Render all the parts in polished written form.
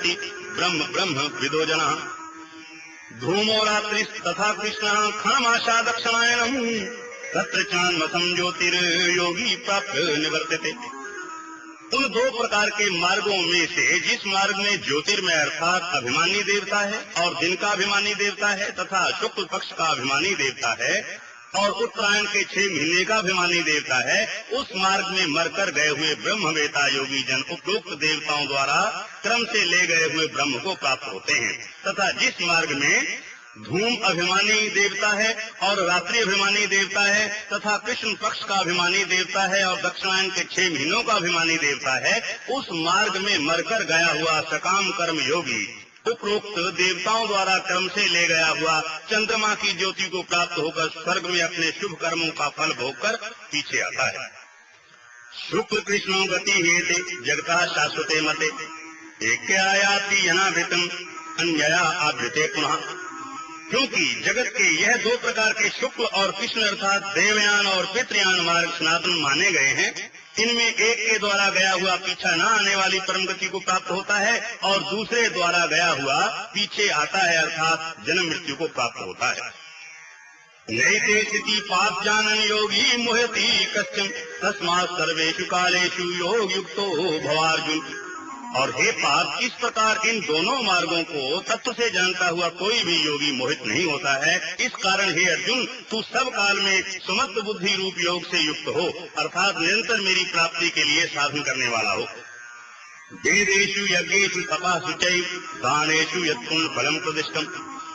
जानन्ति ब्रह्म ब्रह्म विदो जना। धूमो रात्रि तथा कृष्ण खमाशा दक्षिणायनम तत्र चान्मसं ज्योतिर्योगी प्राप्त निवर्तते। उन दो प्रकार के मार्गों में से जिस मार्ग में ज्योतिर्मय अर्थात अभिमानी देवता है और दिन का अभिमानी देवता है तथा शुक्ल पक्ष का अभिमानी देवता है और उत्तरायण के 6 महीने का अभिमानी देवता है, उस मार्ग में मरकर गए हुए ब्रह्मवेता योगी जन उपरोक्त देवताओं द्वारा क्रम से ले गए हुए ब्रह्म को प्राप्त होते हैं। तथा जिस मार्ग में धूम अभिमानी देवता है और रात्रि अभिमानी देवता है तथा कृष्ण पक्ष का अभिमानी देवता है और दक्षिणायन के 6 महीनों का अभिमानी देवता है, उस मार्ग में मरकर गया हुआ सकाम कर्म योगी उपरोक्त देवताओं द्वारा क्रम से ले गया हुआ चंद्रमा की ज्योति को प्राप्त होकर स्वर्ग में अपने शुभ कर्मों का फल भोगकर पीछे आता है। शुक्ल कृष्णो गति हेते जगता शाश्वते मते एकायाति यनाभृतम अन्यया आवृते पुनः। क्योंकि जगत के यह दो प्रकार के शुक्ल और कृष्ण अर्थात देवयान और पितृयान मार्ग सनातन माने गए हैं, इनमें एक के द्वारा गया हुआ पीछा न आने वाली परम गति को प्राप्त होता है और दूसरे द्वारा गया हुआ पीछे आता है अर्थात जन्म मृत्यु को प्राप्त होता है। नैते स्थिति पाप जानन योगी मोहति कश्चन तस्मात् सर्वेषु कालेषु योग युक्तो भवार्जुन। और हे पाप, इस प्रकार इन दोनों मार्गों को तत्व से जानता हुआ कोई भी योगी मोहित नहीं होता है। इस कारण हे अर्जुन, तू सब काल में सुमत बुद्धि रूप योग से युक्त हो अर्थात निरंतर मेरी प्राप्ति के लिए साधन करने वाला हो। वेदेषु यज्ञेषु तपःसु चैव दानेषु यत्पुण्य फलम प्रदिष्टम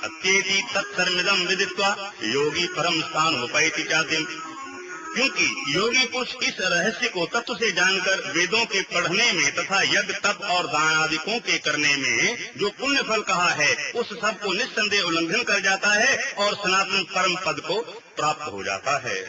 अत्येति तत्सर्वमिदं विदित्वा योगी परम स्थानमुपैति चातिम्। क्योंकि योगी पुरुष इस रहस्य को तत्व से जानकर वेदों के पढ़ने में तथा यज्ञ तप और दान आदिकों के करने में जो पुण्य फल कहा है उस सब को निस्संदेह उल्लंघन कर जाता है और सनातन परम पद को प्राप्त हो जाता है।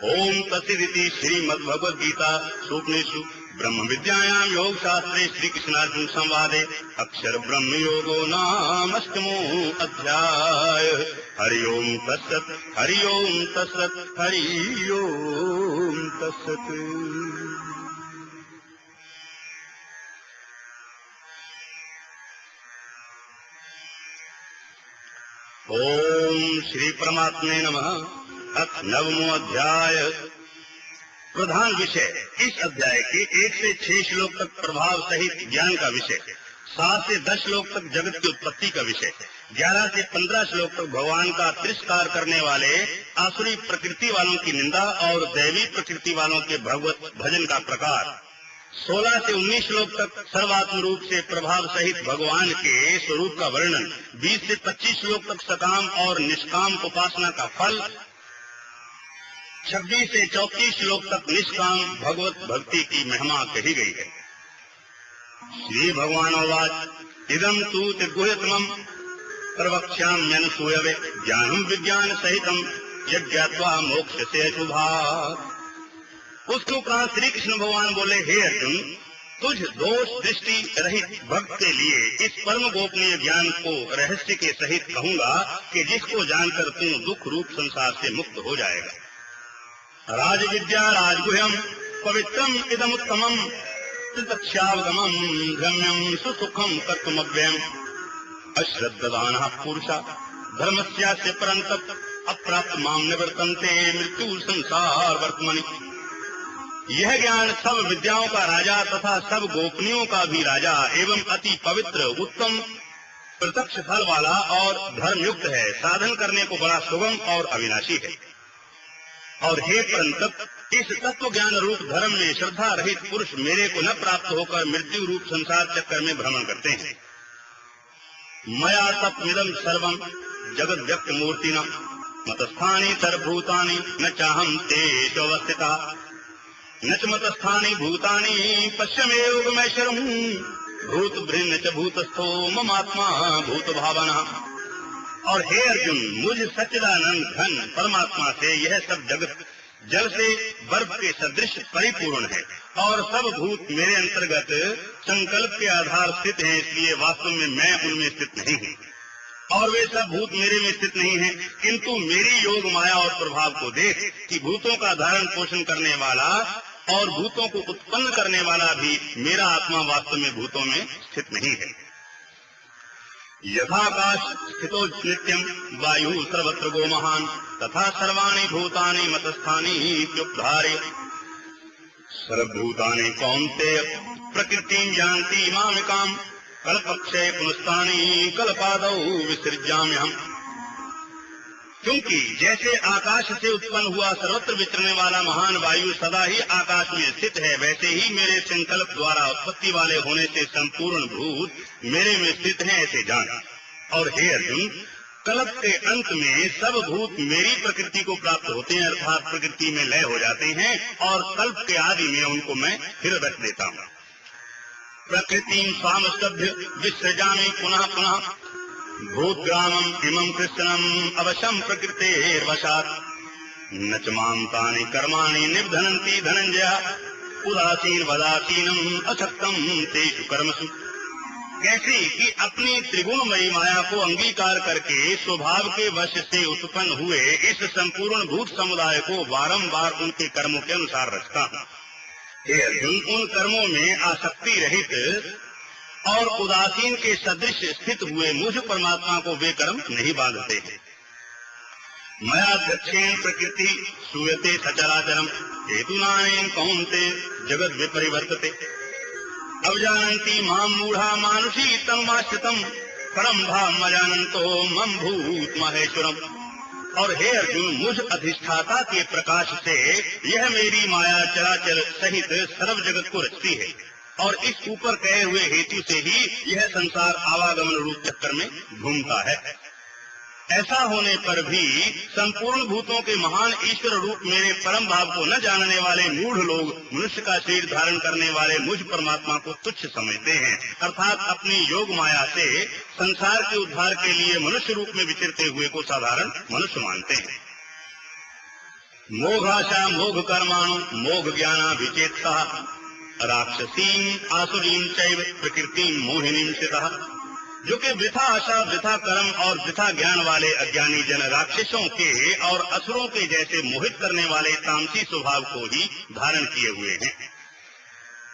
ओम तत्सदिति श्रीमद्भगवद गीता स्वप्नेषु ब्रह्म विद्यायां योग शास्त्रे श्री कृष्णार्जुन संवादे अक्षर ब्रह्म योगो नाम अष्टमो अध्याय। हरि ओम तत्सत् हरि ओम तत्सत् हरि ओम तत्सत्। ओम श्री परमात्मे नमः। अथ नवमो अध्याय। प्रधान विषय इस अध्याय के 1 से 6 श्लोक तक प्रभाव सहित ज्ञान का विषय, 7 से 10 श्लोक तक जगत की उत्पत्ति का विषय, 11 से 15 श्लोक तक भगवान का तिरस्कार करने वाले आसुरी प्रकृति वालों की निंदा और दैवी प्रकृति वालों के भगवत भजन का प्रकार, 16 से 19 श्लोक तक सर्वात्म रूप से प्रभाव सहित भगवान के स्वरूप का वर्णन, 20 से 25 श्लोक तक सकाम और निष्काम उपासना का फल, 26 से 34 श्लोक तक निष्काम भगवत भक्ति की महिमा कही गई है। श्री भगवान उवाच इदं तु गुह्यतमं प्रवक्ष्याम्यनुसूयवे ज्ञानं विज्ञान सहितं यज्ञात्वा मोक्षसे शुभात्। उसके उपरांत श्री कृष्ण भगवान बोले, हे अर्जुन, तुझ दोष दृष्टि रहित भक्त के लिए इस परम गोपनीय ज्ञान को रहस्य के सहित कहूंगा कि जिसको जानकर तू दुख रूप संसार से मुक्त हो जाएगा। राज विद्या राजगुह्यम पवित्रम इदमुत्तमम तत्क्षावगमम गम्यम सुसुखम कर्तुमव्ययम अश्रद्धदानः पुरुषा धर्मस्यास्य परन्तप अप्राप्त माम निवर्तन्ते मृत्यु संसार वर्तमनि। यह ज्ञान सब विद्याओं का राजा तथा सब गोपनीयों का भी राजा एवं अति पवित्र उत्तम प्रत्यक्ष फल वाला और धर्मयुक्त है, साधन करने को बड़ा सुगम और अविनाशी है। और हे परंतप, इस तत्व ज्ञान रूप धर्म में श्रद्धा रहित पुरुष मेरे को न प्राप्त होकर मृत्यु रूप संसार चक्कर में भ्रमण करते हैं। मया तत्मिदं सर्वं जगद व्यक्त मूर्तिना मतस्थानि सर्वभूतानि न चाहं तेषु अवस्थितः न च मतस्थानि भूतानि पश्यमे योगमैश्वरं भूत भृन्न च भूतस्थो ममात्मा भूत भावना। और हे अर्जुन, मुझ सच्चिदानंद घन परमात्मा से यह सब जगत जल से बर्फ के सदृश परिपूर्ण है और सब भूत मेरे अंतर्गत संकल्प के आधार स्थित हैं, इसलिए वास्तव में मैं उनमें स्थित नहीं हूँ और वे सब भूत मेरे में स्थित नहीं हैं। किंतु मेरी योग माया और प्रभाव को देख कि भूतों का धारण पोषण करने वाला और भूतों को उत्पन्न करने वाला भी मेरा आत्मा वास्तव में भूतों में स्थित नहीं है। यथाकाश स्थितो नित्यम वायु सर्वत्र गो महान तथा सर्वाणि भूतानि मतस्थानि इत्युपधारय। सर्वभूतानि कौन्तेय प्रकृतिं यान्ति मामिकाम् कल्पक्षय पुनस्तानि कल्पादौ विसृज्याम्यहम्। क्योंकि जैसे आकाश से उत्पन्न हुआ सर्वत्र विचरने वाला महान वायु सदा ही आकाश में स्थित है, वैसे ही मेरे संकल्प द्वारा उत्पत्ति वाले होने से संपूर्ण भूत मेरे में स्थित हैं, ऐसे जान। और हे अर्जुन, कल्प के अंत में सब भूत मेरी प्रकृति को प्राप्त होते हैं, अर्थात प्रकृति में लय हो जाते हैं, और कल्प के आदि में उनको मैं फिर रख देता हूँ। प्रकृतिं स्वामस्तभ्य विसृजामि पुनः पुनः भूतग्रामम् इमं कृष्णम् अवशं प्रकृतेर्वशात् न च मां तानि कर्माणि निबध्नन्ति धनञ्जय उदासीन वदासीनम् अशक्तं तेषु कर्मसु। कैसे कि अपनी त्रिगुणमयी माया को अंगीकार करके स्वभाव के वश से उत्पन्न हुए इस संपूर्ण भूत समुदाय को बारंबार उनके कर्मों के अनुसार रखता हूँ। हे अर्जुन, उन कर्मों में आसक्ति रहित और उदासीन के सदृश स्थित हुए मुझ परमात्मा को वे कर्म नहीं बांधते हैं। मया दक्षेण प्रकृति सूयते सचराचरम हेतुनानेन कौन्ते जगत विपरिवर्तते अवजानन्ति मां मूढ़ा मानुषी तन्माश्रितम् परम भाव अजानन्तो मम भूत महेश्वरम। और हे अर्जुन, मुझ अधिष्ठाता के प्रकाश से यह मेरी माया चराचर सहित सर्व जगत को रचती है, और इस ऊपर कहे हुए हेतु से ही यह संसार आवागमन रूप चक्कर में घूमता है। ऐसा होने पर भी संपूर्ण भूतों के महान ईश्वर रूप मेरे परम भाव को न जानने वाले मूढ़ लोग मनुष्य का शरीर धारण करने वाले मुझ परमात्मा को तुच्छ समझते हैं, अर्थात अपनी योग माया से संसार के उद्धार के लिए मनुष्य रूप में विचरते हुए को साधारण मनुष्य मानते हैं। मोघाशा मोघ कर्माणु मोघ ज्ञाना विचेतसा राक्षसीम आसुरीम चैव प्रकृतिम मोहिनीम स्थितः। जो कि वृथा आशा, वृथा कर्म और वृथा ज्ञान वाले अज्ञानी जन राक्षसों के और असुरों के जैसे मोहित करने वाले तामसी स्वभाव को ही धारण किए हुए हैं।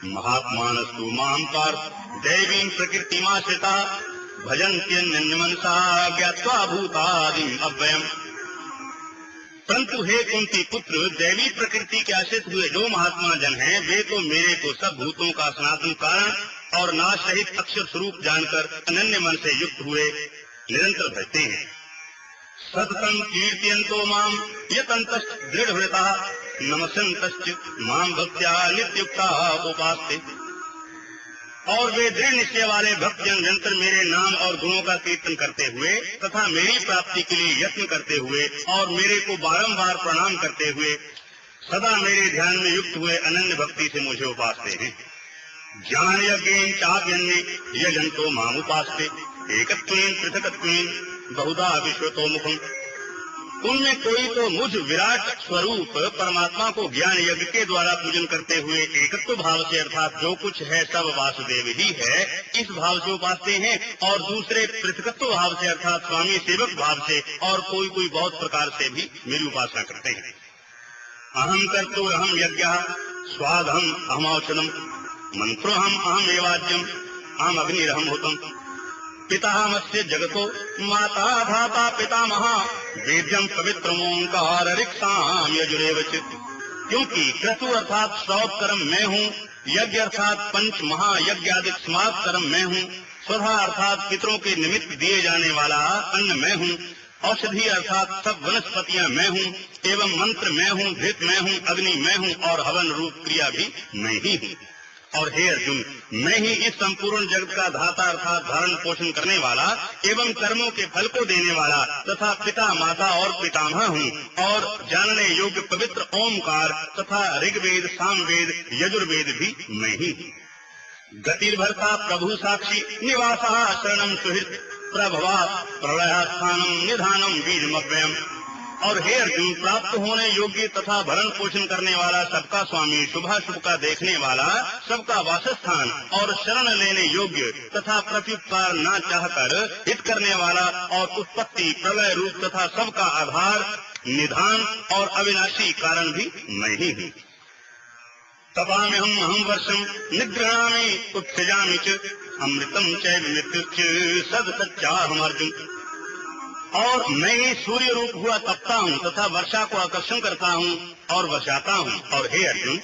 महात्मानस्तु मां पार्थ दैवीं प्रकृतिमाश्रिता भजन्त्यन्यमनसा ज्ञात्वा भूतादिम अव्ययम्। परंतु हे कुंती पुत्र, दैवी प्रकृति के आश्रित हुए जो महात्मा जन हैं, वे तो मेरे को सब भूतों का सनातन कारण और नाश रहित अक्षर स्वरूप जानकर अनन्य मन से युक्त हुए निरंतर भजते हैं। सततं कीर्तयन्तो माम यतन्तश्च दृढ़व्रताः नमस्यन्तश्च माम भक्त्या नित्युक्ता उपास्ते। और वे दृढ़ निश्चय वाले भक्तजन निरंतर मेरे नाम और गुणों का कीर्तन करते हुए तथा मेरी प्राप्ति के लिए यत्न करते हुए और मेरे को बारंबार प्रणाम करते हुए सदा मेरे ध्यान में युक्त हुए अनन्य भक्ति से मुझे उपासते हैं। ज्ञान यज्ञेन चाप्यन्ये यजन्तो माम उपास्ते एकत्वेन पृथकत्वेन बहुधा विश्वतो मुखम्। उनमें कोई तो मुझ विराट स्वरूप परमात्मा को ज्ञान यज्ञ के द्वारा पूजन करते हुए एकत्व भाव से, अर्थात जो कुछ है सब वासुदेव ही है, इस भाव से उपासते हैं, और दूसरे पृथकत्व भाव से अर्थात स्वामी सेवक भाव से और कोई कोई बहुत प्रकार से भी मेरी उपासना करते हैं। अहम कर्तुरहम यज्ञः स्वादहम अहमौषधम मंत्रोहम अहम एवाज्यम अहम अग्निरहम हुतम पितामस्य जगतो माता धाता पितामह वेद्यम पवित्रमोंकार ऋक्साम यजुरेवच। क्योंकि क्रतु अर्थात श्रौत कर्म मैं हूँ, यज्ञ अर्थात पंच महायज्ञादिक समाप्त कर्म मैं हूँ, स्वधा अर्थात पितरों के निमित्त दिए जाने वाला अन्न मैं हूँ, औषधि अर्थात सब वनस्पतियां मैं हूँ, एवं मंत्र मैं हूँ, धृत मैं हूँ, अग्नि मैं हूँ, और हवन रूप क्रिया भी मैं ही हूँ। और हे अर्जुन, मैं ही इस संपूर्ण जगत का धाता अर्थात धारण पोषण करने वाला एवं कर्मों के फल को देने वाला तथा पिता माता और पितामह हूँ, और जानने योग्य पवित्र ओमकार तथा ऋग्वेद सामवेद यजुर्वेद भी मैं ही हूँ। गतिर्भर्ता प्रभु साक्षी निवासः शरणं सुहृत् प्रभवा प्रलयास्थानम निधानम बीजमव्ययम्। और हे अर्जुन, प्राप्त होने योग्य तथा भरण पोषण करने वाला, सबका स्वामी, शुभाशुभ का देखने वाला, सबका वासस्थान और शरण लेने योग्य तथा प्रत्युपकार न चाहकर हित करने वाला, और उत्पत्ति प्रलय रूप तथा सबका आधार, निधान और अविनाशी कारण भी मैं ही हूँ। तपाम्यहम् अहम वर्षम निगृह्णामि उत्सृजामि च अमृतम चैव मृत्युश्च सद सच्चाहम् अर्जुन। और मैं ही सूर्य रूप हुआ तपता हूँ तथा वर्षा को आकर्षण करता हूँ और वर्षाता हूँ। और हे अर्जुन,